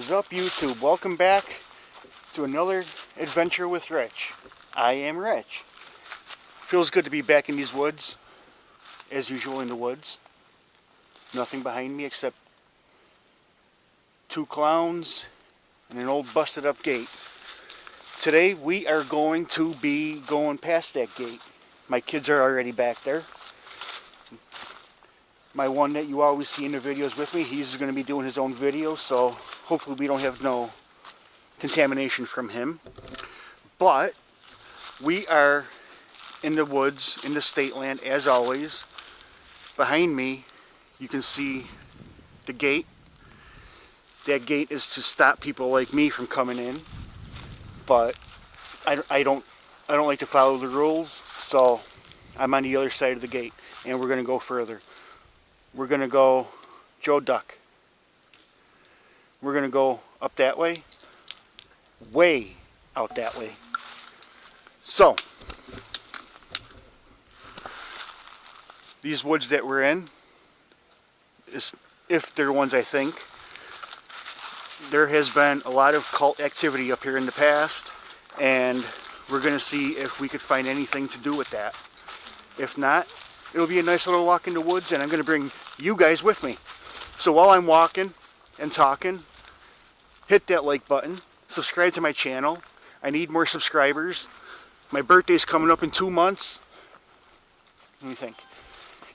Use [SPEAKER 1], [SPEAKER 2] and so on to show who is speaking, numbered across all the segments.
[SPEAKER 1] is up, YouTube? Welcome back to another adventure with Rich. I am Rich. Feels good to be back in these woods, as usual in the woods. Nothing behind me except two clowns and an old busted up gate. Today we are going to be going past that gate. My kids are already back there. My one that you always see in the videos with me, he's going to be doing his own video, so hopefully we don't have no contamination from him. But we are in the woods, in the state land, as always. Behind me, you can see the gate. That gate is to stop people like me from coming in, but I don't like to follow the rules, so I'm on the other side of the gate, and we're going to go further. We're going to go Joe Duck. We're going to go up that way, way out that way. So, these woods that we're in, if they're ones I think, there has been a lot of cult activity up here in the past, and we're going to see if we could find anything to do with that. If not, it'll be a nice little walk in the woods, and I'm going to bring you guys with me. So while I'm walking and talking, hit that like button, subscribe to my channel. I need more subscribers. My birthday's coming up in 2 months. Let me think.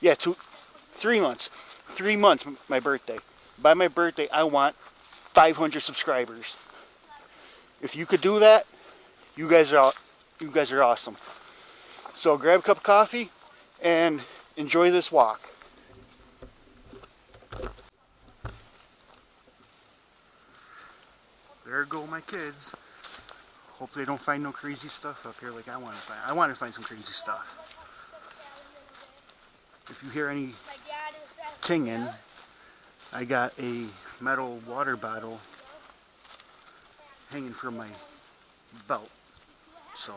[SPEAKER 1] Yeah, 3 months. 3 months, my birthday. By my birthday, I want 500 subscribers. If you could do that, you guys are awesome. So grab a cup of coffee and enjoy this walk. There go my kids. Hope they don't find no crazy stuff up here like I want to find. I want to find some crazy stuff. If you hear any tinging, I got a metal water bottle hanging from my belt. So,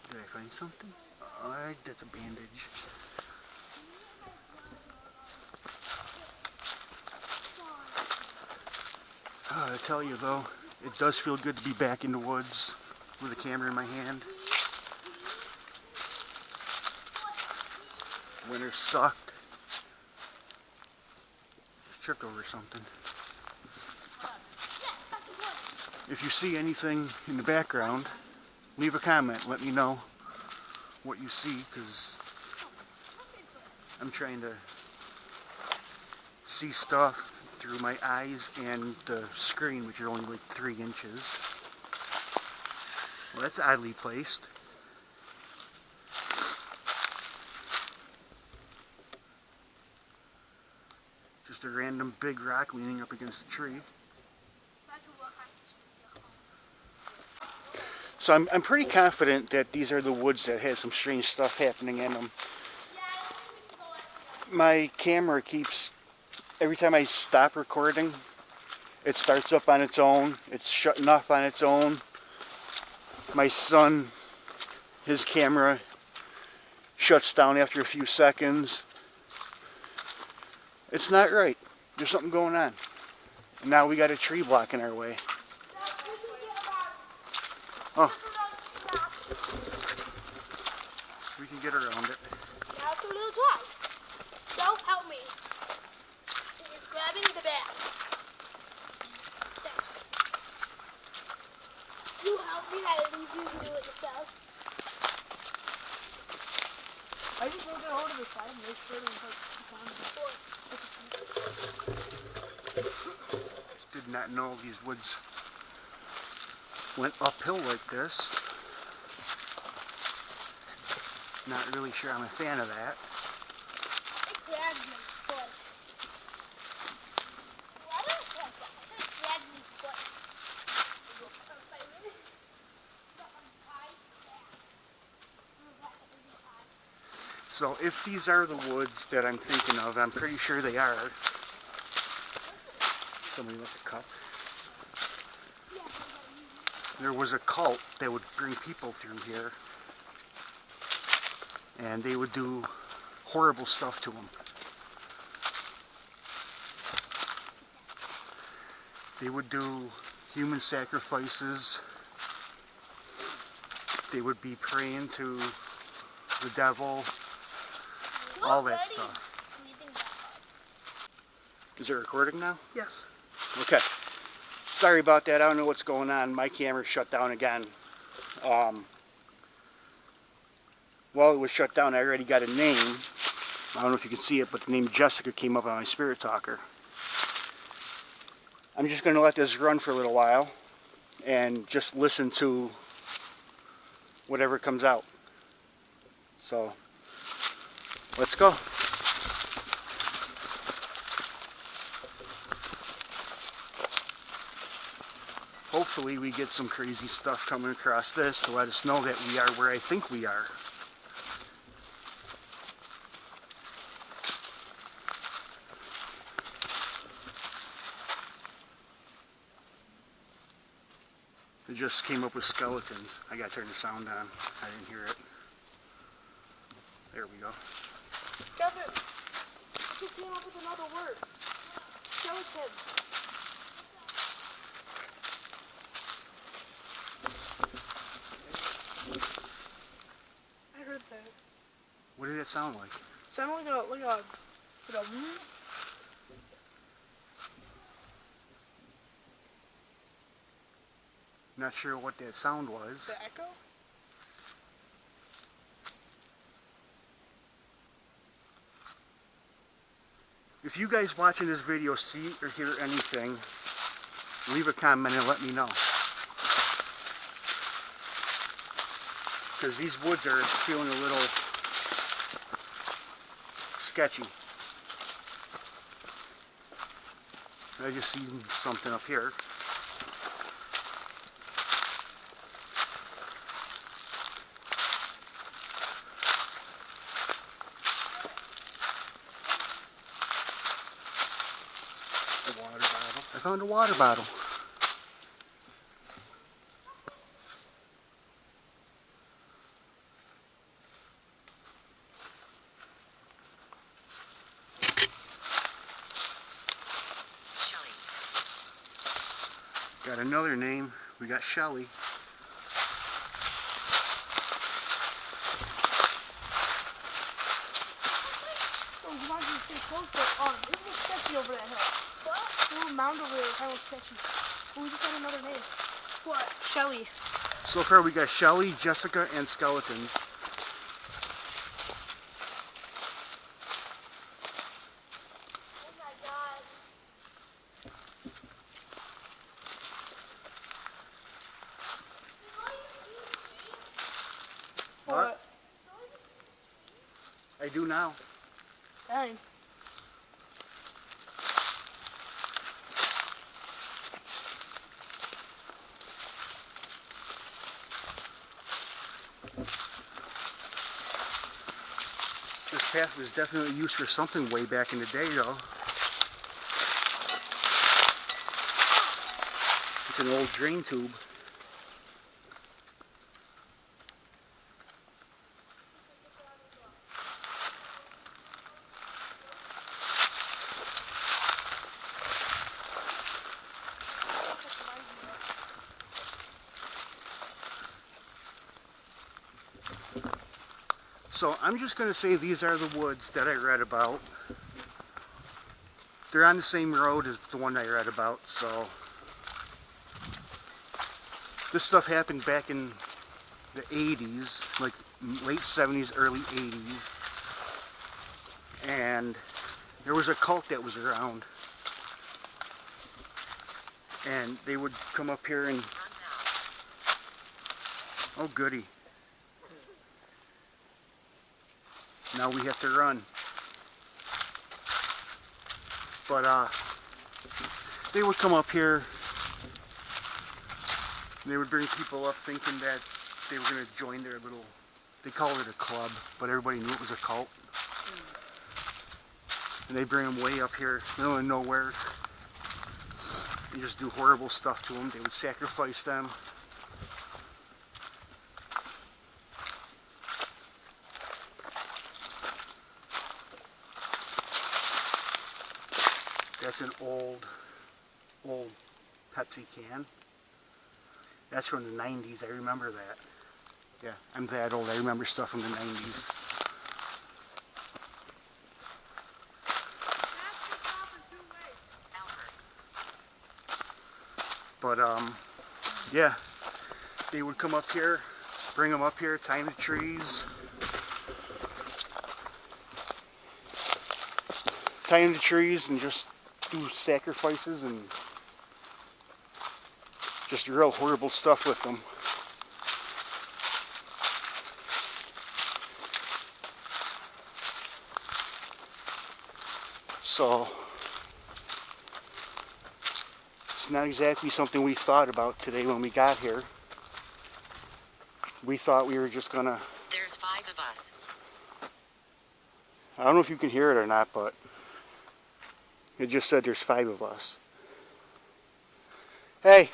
[SPEAKER 1] did I find something? That's a bandage. I tell you though, it does feel good to be back in the woods with a camera in my hand. Winter sucked. Just tripped over something. If you see anything in the background, leave a comment. Let me know what you see, because I'm trying to see stuff through my eyes and the screen, which is only like 3 inches. Well, that's oddly placed. Just a random big rock leaning up against a tree. So I'm pretty confident that these are the woods that have some strange stuff happening in them. My camera keeps, every time I stop recording, it starts up on its own. It's shutting off on its own. My son, his camera shuts down after a few seconds. It's not right. There's something going on. And now we got a tree blocking our way. Oh. We can get around it.
[SPEAKER 2] Now it's a little dry. Don't help me. It's grabbing the back. You help me, I leave you to do it yourself.
[SPEAKER 3] I just want to get hold of the side and make sure that
[SPEAKER 1] Did not know these woods went uphill like this. Not really sure I'm a fan of that.
[SPEAKER 2] It grabbed my foot. Why don't I say that? I said it grabbed my foot.
[SPEAKER 1] So if these are the woods that I'm thinking of, I'm pretty sure they are. Somebody left a cup. There was a cult that would bring people through here, and they would do horrible stuff to them. They would do human sacrifices. They would be praying to the devil, all that stuff. Is it recording now?
[SPEAKER 3] Yes.
[SPEAKER 1] Okay. Sorry about that. I don't know what's going on. My camera shut down again. While it was shut down, I already got a name. I don't know if you can see it, but the name Jessica came up on my Spirit Talker. I'm just going to let this run for a little while and just listen to whatever comes out. So, let's go. Hopefully we get some crazy stuff coming across this to let us know that we are where I think we are. It just came up with skeletons. I gotta turn the sound on. I didn't hear it. There we go.
[SPEAKER 3] Kevin, I just came up with another word. Skeleton. I heard that.
[SPEAKER 1] What did it sound like?
[SPEAKER 3] Sounded like a
[SPEAKER 1] Not sure what that sound was.
[SPEAKER 3] the echo?
[SPEAKER 1] If you guys watching this video see or hear anything, leave a comment and let me know. Because these woods are feeling a little sketchy. I just see something up here. A water bottle. I found a water bottle. Got another name. We got Shelly.
[SPEAKER 3] Oh, you want to stay close, but it looks sketchy over that hill. What? The little mound over there kind of looks sketchy. Oh, we just got another name. What? Shelly.
[SPEAKER 1] So far we got Shelly, Jessica, and skeletons.
[SPEAKER 2] Oh my god.
[SPEAKER 1] What? I do now.
[SPEAKER 3] Dang.
[SPEAKER 1] This path was definitely used for something way back in the day, though. It's an old drain tube. So I'm just going to say these are the woods that I read about. They're on the same road as the one I read about, so this stuff happened back in the 80s, like late 70s, early 80s, and there was a cult that was around, and they would come up here and, oh goody. Now we have to run. But they would come up here. They would bring people up thinking that they were going to join their little, they call it a club, but everybody knew it was a cult. And they bring them way up here, middle of nowhere, and just do horrible stuff to them. They would sacrifice them. That's an old Pepsi can. That's from the 90s. I remember that. Yeah, I'm that old. I remember stuff from the 90s. But, yeah. They would come up here, bring them up here, tie the trees. Tie the trees and just do sacrifices and just real horrible stuff with them. So it's not exactly something we thought about today when we got here. We thought we were just gonna...
[SPEAKER 4] There's 5 of us.
[SPEAKER 1] I don't know if you can hear it or not, but it just said there's 5 of us. Hey!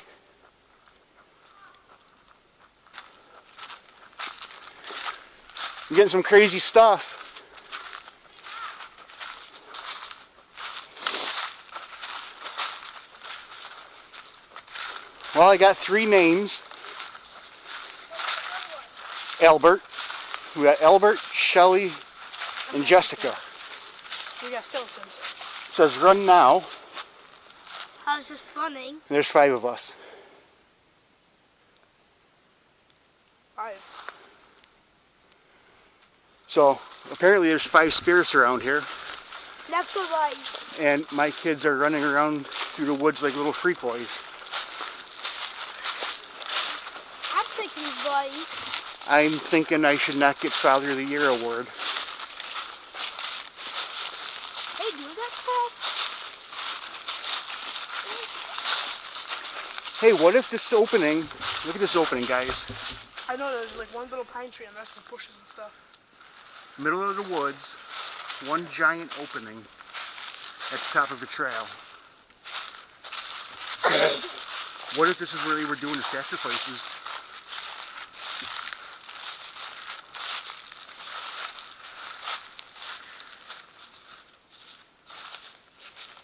[SPEAKER 1] I'm getting some crazy stuff. Well, I got 3 names. Albert. We got Albert, Shelly, and Jessica.
[SPEAKER 3] We got skeletons.
[SPEAKER 1] It says run now.
[SPEAKER 2] I was just running.
[SPEAKER 1] And there's 5 of us.
[SPEAKER 3] 5.
[SPEAKER 1] So apparently there's 5 spirits around here.
[SPEAKER 2] That's what right.
[SPEAKER 1] And my kids are running around through the woods like little freak boys.
[SPEAKER 2] I'm thinking right.
[SPEAKER 1] I'm thinking I should not get Father of the Year award.
[SPEAKER 2] Hey, do that stuff.
[SPEAKER 1] Hey, what if this opening, look at this opening, guys.
[SPEAKER 3] I know there's like one little pine tree and the rest of the bushes and stuff.
[SPEAKER 1] Middle of the woods, one giant opening at the top of the trail. What if this is where they were doing the sacrifices?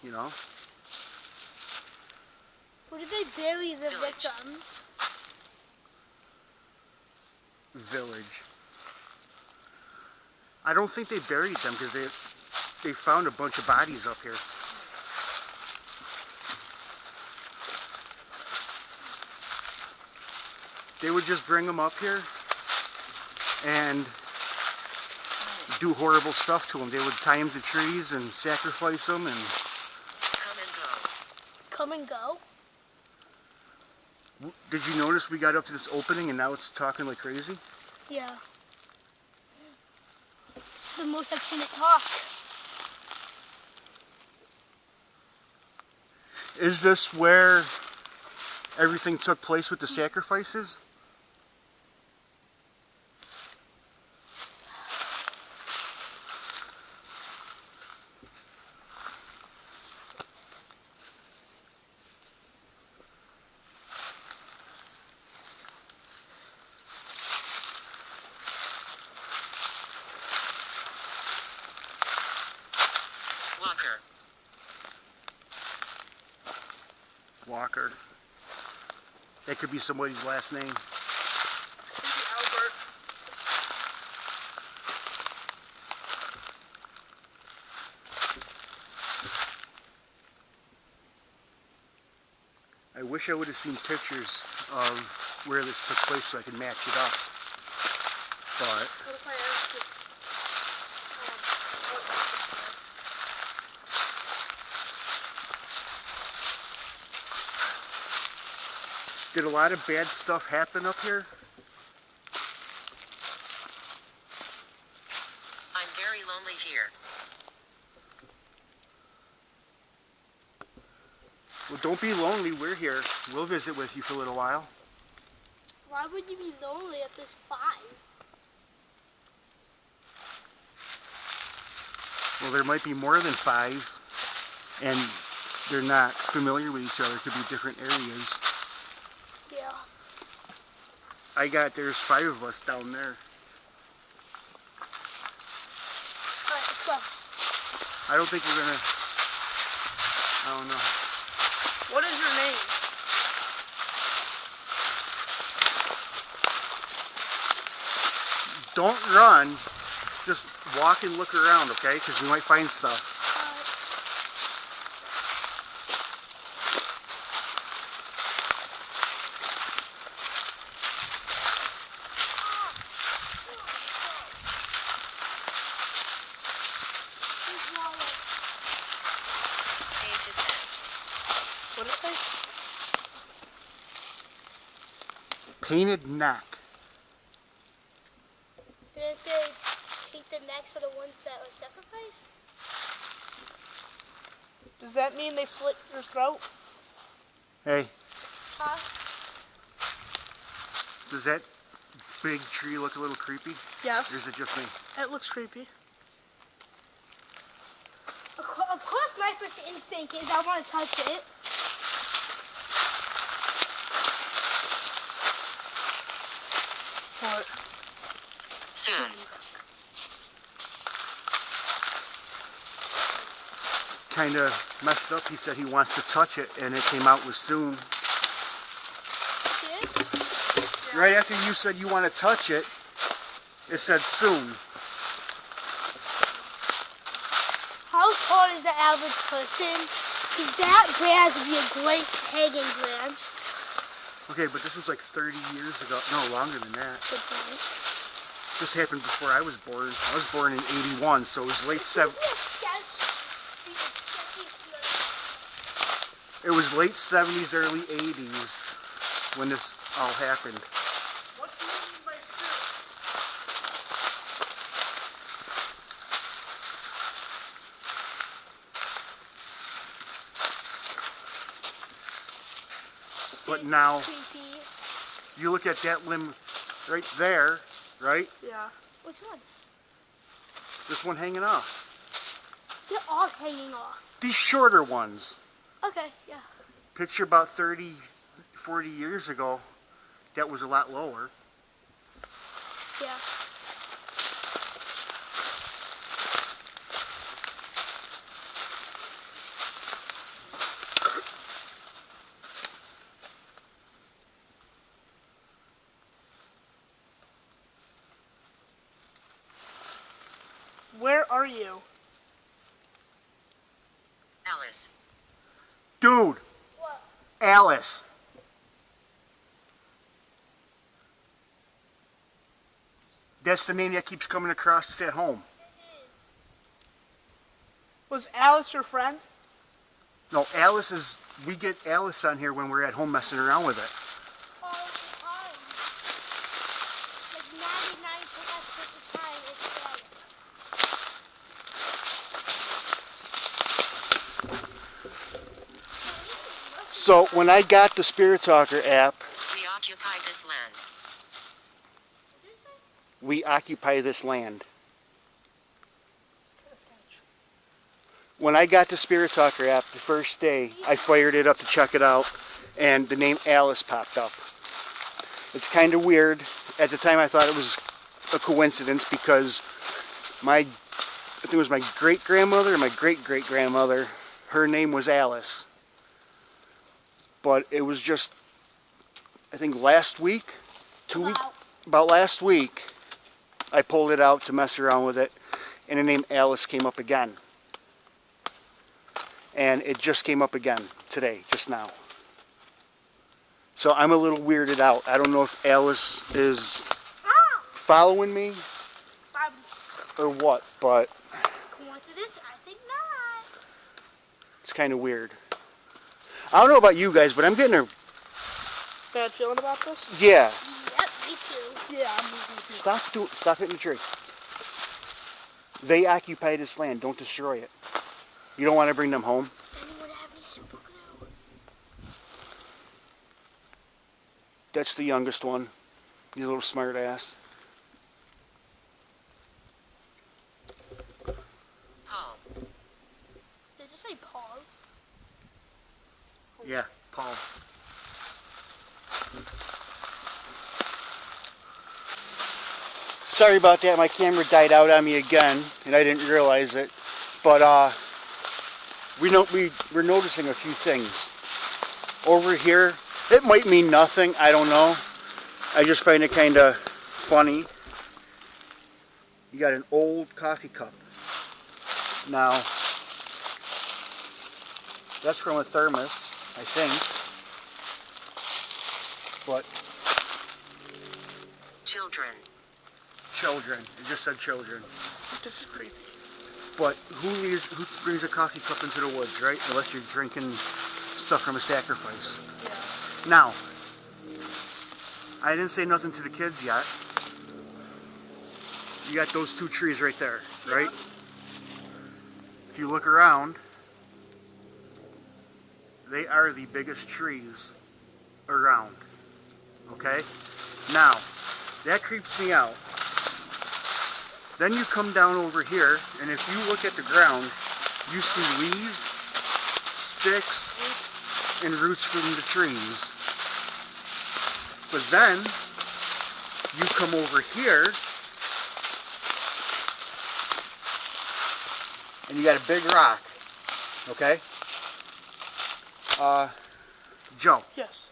[SPEAKER 1] You know?
[SPEAKER 2] Where did they bury the victims?
[SPEAKER 1] Village. I don't think they buried them because they found a bunch of bodies up here. They would just bring them up here and do horrible stuff to them. They would tie them to trees and sacrifice them and...
[SPEAKER 2] Come and go?
[SPEAKER 1] Did you notice we got up to this opening and now it's talking like crazy?
[SPEAKER 2] Yeah. The most I've seen it talk.
[SPEAKER 1] Is this where everything took place with the sacrifices?
[SPEAKER 4] Walker.
[SPEAKER 1] Walker. That could be somebody's last name.
[SPEAKER 3] Maybe Albert.
[SPEAKER 1] I wish I would have seen pictures of where this took place so I could match it up. But
[SPEAKER 3] What if I asked you?
[SPEAKER 1] did a lot of bad stuff happen up here?
[SPEAKER 4] I'm very lonely here.
[SPEAKER 1] Well, don't be lonely. We're here. We'll visit with you for a little while.
[SPEAKER 2] Why would you be lonely at this 5?
[SPEAKER 1] Well, there might be more than 5, and they're not familiar with each other. It could be different areas.
[SPEAKER 2] Yeah.
[SPEAKER 1] There's 5 of us down there.
[SPEAKER 2] Alright, let's go.
[SPEAKER 1] I don't think we're gonna, I don't know.
[SPEAKER 3] What is your name?
[SPEAKER 1] don't run. Just walk and look around, okay? Because we might find stuff.
[SPEAKER 4] Page advanced.
[SPEAKER 3] What did it say?
[SPEAKER 1] Painted neck.
[SPEAKER 2] Didn't they take the necks of the ones that were sacrificed?
[SPEAKER 3] Does that mean they slit your throat?
[SPEAKER 1] Hey,
[SPEAKER 2] Huh?
[SPEAKER 1] does that big tree look a little creepy?
[SPEAKER 3] Yes.
[SPEAKER 1] Or is it just me?
[SPEAKER 3] It looks creepy.
[SPEAKER 2] Of course, my first instinct is I want to touch it.
[SPEAKER 3] What?
[SPEAKER 4] Soon.
[SPEAKER 1] Kind of messed up. He said he wants to touch it, and it came out with soon.
[SPEAKER 2] See it?
[SPEAKER 1] Right after you said you want to touch it, it said soon.
[SPEAKER 2] How tall is the average person? Because that branch would be a great hanging branch.
[SPEAKER 1] Okay, but this was like 30 years ago. No, longer than that.
[SPEAKER 2] Good point.
[SPEAKER 1] This happened before I was born. I was born in 81, so it was late It was late 70s, early 80s when this all happened.
[SPEAKER 3] What do you mean by soup?
[SPEAKER 1] But now,
[SPEAKER 2] Creepy.
[SPEAKER 1] you look at that limb right there, right?
[SPEAKER 3] Yeah.
[SPEAKER 2] Which one?
[SPEAKER 1] This one hanging off.
[SPEAKER 2] They're all hanging off.
[SPEAKER 1] These shorter ones.
[SPEAKER 2] Okay, yeah.
[SPEAKER 1] Picture about 30, 40 years ago, that was a lot lower.
[SPEAKER 2] Yeah.
[SPEAKER 3] Where are you?
[SPEAKER 4] Alice.
[SPEAKER 1] Dude,
[SPEAKER 2] What?
[SPEAKER 1] Alice. That's the name that keeps coming across us at home.
[SPEAKER 2] It is.
[SPEAKER 3] Was Alice your friend?
[SPEAKER 1] No, Alice is, we get Alice on here when we're at home messing around with it.
[SPEAKER 2] All the time. Like 99% of the time it's Alice.
[SPEAKER 1] So when I got the Spirit Talker app,
[SPEAKER 4] We occupy this land.
[SPEAKER 2] What did it say?
[SPEAKER 1] we occupy this land. When I got the Spirit Talker app the first day, I fired it up to check it out, and the name Alice popped up. It's kind of weird. At the time I thought it was a coincidence because I think it was my great-grandmother and my great-great-grandmother, her name was Alice. But it was just, I think last week, about last week, I pulled it out to mess around with it, and the name Alice came up again. And it just came up again today, just now. So I'm a little weirded out. I don't know if Alice is following me or what, but
[SPEAKER 2] Coincidence? I think not.
[SPEAKER 1] it's kind of weird. I don't know about you guys, but I'm getting a,
[SPEAKER 3] Bad feeling about this?
[SPEAKER 1] yeah.
[SPEAKER 2] Yep, me too.
[SPEAKER 3] Yeah, I'm moving too.
[SPEAKER 1] Stop hitting the tree. They occupy this land. Don't destroy it. You don't want to bring them home?
[SPEAKER 2] Anyone have any super glue?
[SPEAKER 1] That's the youngest one. He's a little smart ass.
[SPEAKER 4] Paul.
[SPEAKER 2] Did you say Paul?
[SPEAKER 1] Yeah, Paul. Sorry about that. My camera died out on me again, and I didn't realize it. But we're noticing a few things over here. It might mean nothing. I don't know. I just find it kind of funny. you got an old coffee cup. Now, that's from a thermos, I think. But
[SPEAKER 4] Children.
[SPEAKER 1] children, it just said children.
[SPEAKER 3] This is creepy.
[SPEAKER 1] But who brings a coffee cup into the woods, right? Unless you're drinking stuff from a sacrifice.
[SPEAKER 3] Yeah.
[SPEAKER 1] Now, I didn't say nothing to the kids yet. You got those two trees right there, right? If you look around, they are the biggest trees around. Okay? Now, that creeps me out. Then you come down over here, and if you look at the ground, you see leaves, sticks, and roots from the trees. But then, you come over here, and you got a big rock, okay? Joe,
[SPEAKER 3] Yes.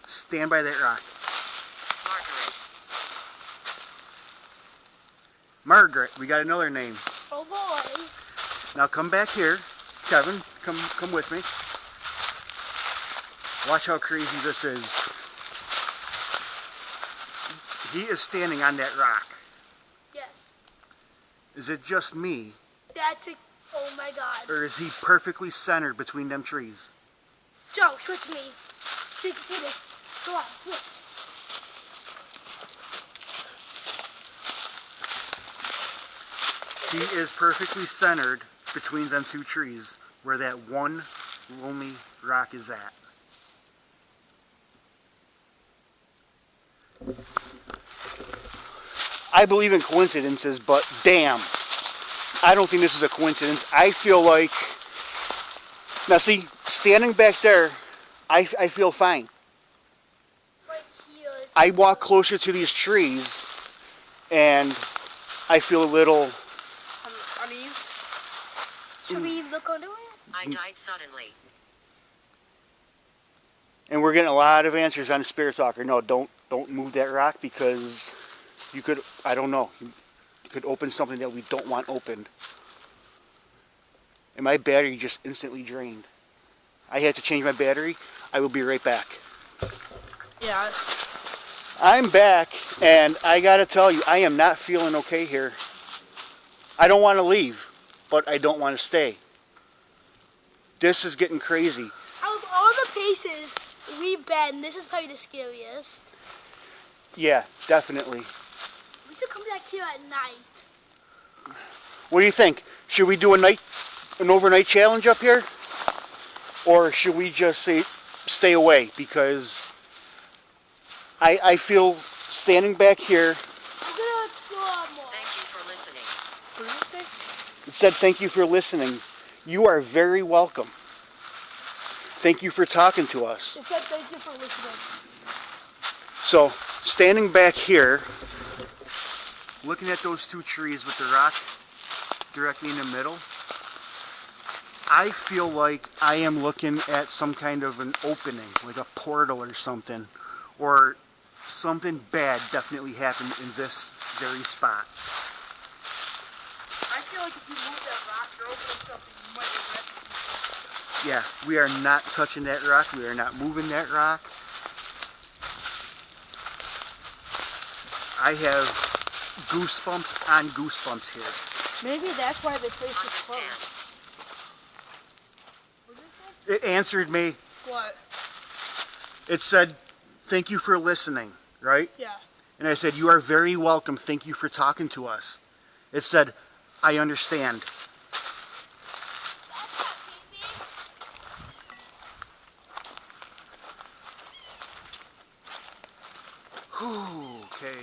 [SPEAKER 1] stand by that rock.
[SPEAKER 4] Margaret.
[SPEAKER 1] Margaret, we got another name.
[SPEAKER 2] Oh boy.
[SPEAKER 1] Now come back here. Kevin, come with me. Watch how crazy this is. He is standing on that rock.
[SPEAKER 2] Yes.
[SPEAKER 1] Is it just me,
[SPEAKER 2] That's a. Oh my God.
[SPEAKER 1] or is he perfectly centered between them trees?
[SPEAKER 2] Joe, switch me. So you can see this. Go on, switch.
[SPEAKER 1] He is perfectly centered between them two trees where that one lonely rock is at. I believe in coincidences, but damn, I don't think this is a coincidence. I feel like, now see, standing back there, I feel fine.
[SPEAKER 2] Right here.
[SPEAKER 1] I walk closer to these trees and I feel a little,
[SPEAKER 3] Unease.
[SPEAKER 2] Should we look under it?
[SPEAKER 4] I died suddenly.
[SPEAKER 1] and we're getting a lot of answers on the Spirit Talker. No, don't move that rock because you could, I don't know, you could open something that we don't want opened. And my battery just instantly drained. I had to change my battery. I will be right back.
[SPEAKER 3] Yeah.
[SPEAKER 1] I'm back, and I gotta tell you, I am not feeling okay here. I don't want to leave, but I don't want to stay. This is getting crazy.
[SPEAKER 2] Out of all the places we've been, this is probably the scariest.
[SPEAKER 1] Yeah, definitely.
[SPEAKER 2] We should come back here at night.
[SPEAKER 1] What do you think? Should we do an overnight challenge up here? Or should we just say stay away? Because I feel standing back here,
[SPEAKER 2] We're gonna explore more.
[SPEAKER 4] Thank you for listening.
[SPEAKER 3] What did it say?
[SPEAKER 1] it said thank you for listening. You are very welcome. Thank you for talking to us.
[SPEAKER 3] It said thank you for listening.
[SPEAKER 1] So, standing back here, looking at those two trees with the rock directly in the middle, I feel like I am looking at some kind of an opening, like a portal or something, or something bad definitely happened in this very spot.
[SPEAKER 3] I feel like if you move that rock, you're opening something you might regret.
[SPEAKER 1] Yeah, we are not touching that rock. We are not moving that rock. I have goosebumps on goosebumps here.
[SPEAKER 3] Maybe that's why they placed this
[SPEAKER 4] Understand.
[SPEAKER 3] close. What did it say?
[SPEAKER 1] It answered me.
[SPEAKER 3] What?
[SPEAKER 1] It said, thank you for listening, right?
[SPEAKER 3] Yeah.
[SPEAKER 1] And I said, you are very welcome. Thank you for talking to us. It said, I understand. Whew, okay.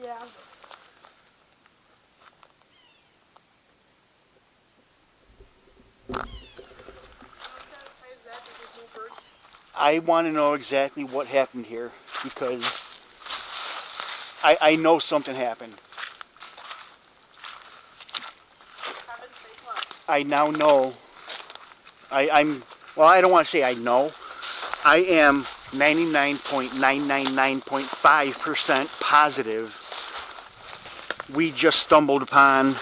[SPEAKER 3] Yeah.
[SPEAKER 1] I want to know exactly what happened here because I know something happened. I now know. Well, I don't want to say I know. I am 99.999.5% positive we just stumbled upon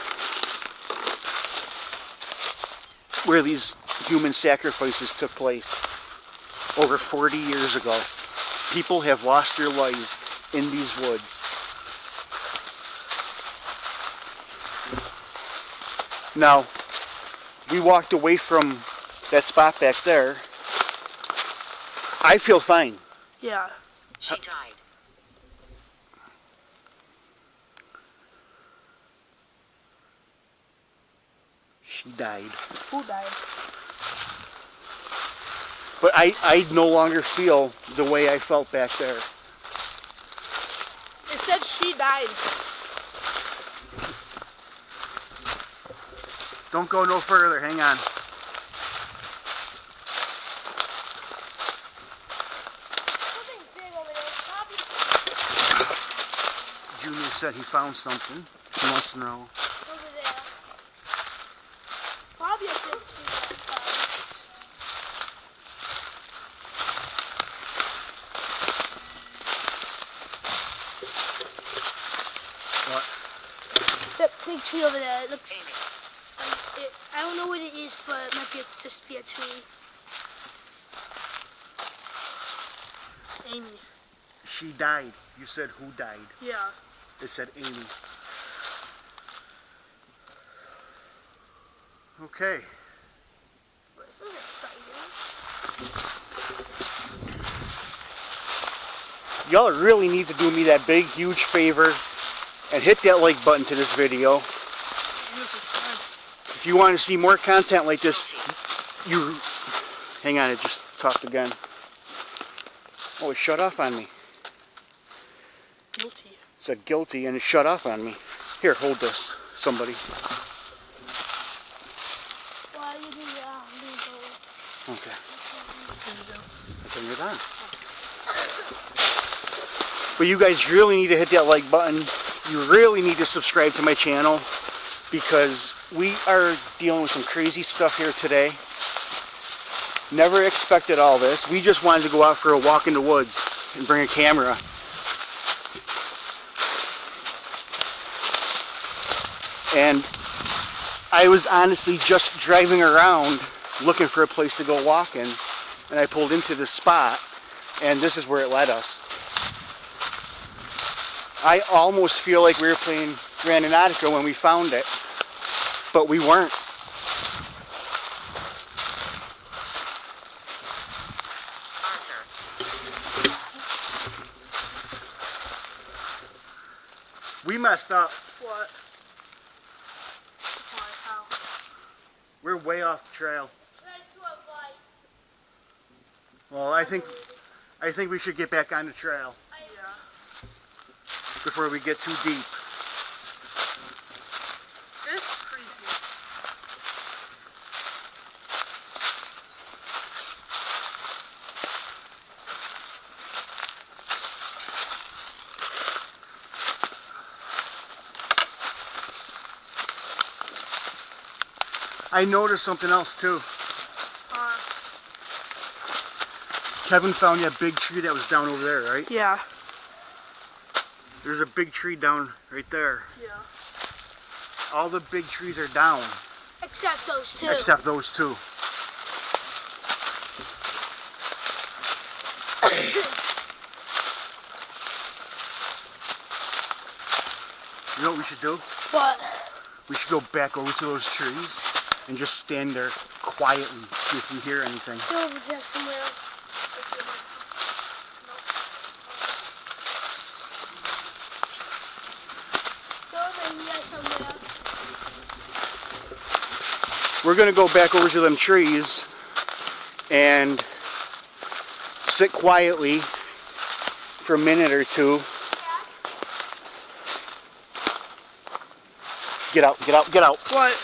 [SPEAKER 1] where these human sacrifices took place over 40 years ago. People have lost their lives in these woods. Now, we walked away from that spot back there. I feel fine.
[SPEAKER 3] Yeah.
[SPEAKER 4] She died.
[SPEAKER 1] She died.
[SPEAKER 3] Who died?
[SPEAKER 1] But I no longer feel the way I felt back there.
[SPEAKER 3] It said she died.
[SPEAKER 1] Don't go no further. Hang on.
[SPEAKER 2] Something big over there. Probably
[SPEAKER 1] Junior said he found something. He wants to know.
[SPEAKER 2] over there. Probably a big tree.
[SPEAKER 1] What?
[SPEAKER 2] That big tree over there. It looks.
[SPEAKER 4] Amy.
[SPEAKER 2] I don't know what it is, but it might just be a tree.
[SPEAKER 3] Amy.
[SPEAKER 1] She died. You said who died?
[SPEAKER 3] Yeah.
[SPEAKER 1] It said Amy. Okay.
[SPEAKER 2] This is exciting.
[SPEAKER 1] Y'all really need to do me that big, huge favor and hit that like button to this video. If you want to see more content like this, you... Hang on, it just talked again. Oh, it shut off on me.
[SPEAKER 3] Guilty.
[SPEAKER 1] It said guilty and it shut off on me. Here, hold this, somebody.
[SPEAKER 2] Why you do that?
[SPEAKER 1] Okay. Turn it on. But you guys really need to hit that like button. You really need to subscribe to my channel because we are dealing with some crazy stuff here today. Never expected all this. We just wanted to go out for a walk in the woods and bring a camera. And I was honestly just driving around looking for a place to go walking, and I pulled into this spot, and this is where it led us. I almost feel like we were playing Grand Nautica when we found it, but we weren't.
[SPEAKER 4] Arthur.
[SPEAKER 1] We messed up.
[SPEAKER 3] What? Why? How?
[SPEAKER 1] We're way off the trail. Well, I think we should get back on the trail
[SPEAKER 3] Yeah.
[SPEAKER 1] before we get too deep.
[SPEAKER 3] This is creepy.
[SPEAKER 1] I noticed something else too. Kevin found that big tree that was down over there, right?
[SPEAKER 3] Yeah.
[SPEAKER 1] There's a big tree down right there.
[SPEAKER 3] Yeah.
[SPEAKER 1] All the big trees are down,
[SPEAKER 2] Except those two.
[SPEAKER 1] except those two. You know what we should do?
[SPEAKER 2] What?
[SPEAKER 1] We should go back over to those trees and just stand there quietly, see if we hear anything.
[SPEAKER 2] They're over there somewhere. They're over here somewhere.
[SPEAKER 1] We're gonna go back over to them trees and sit quietly for a minute or two. Get out, get out, get out.
[SPEAKER 3] What?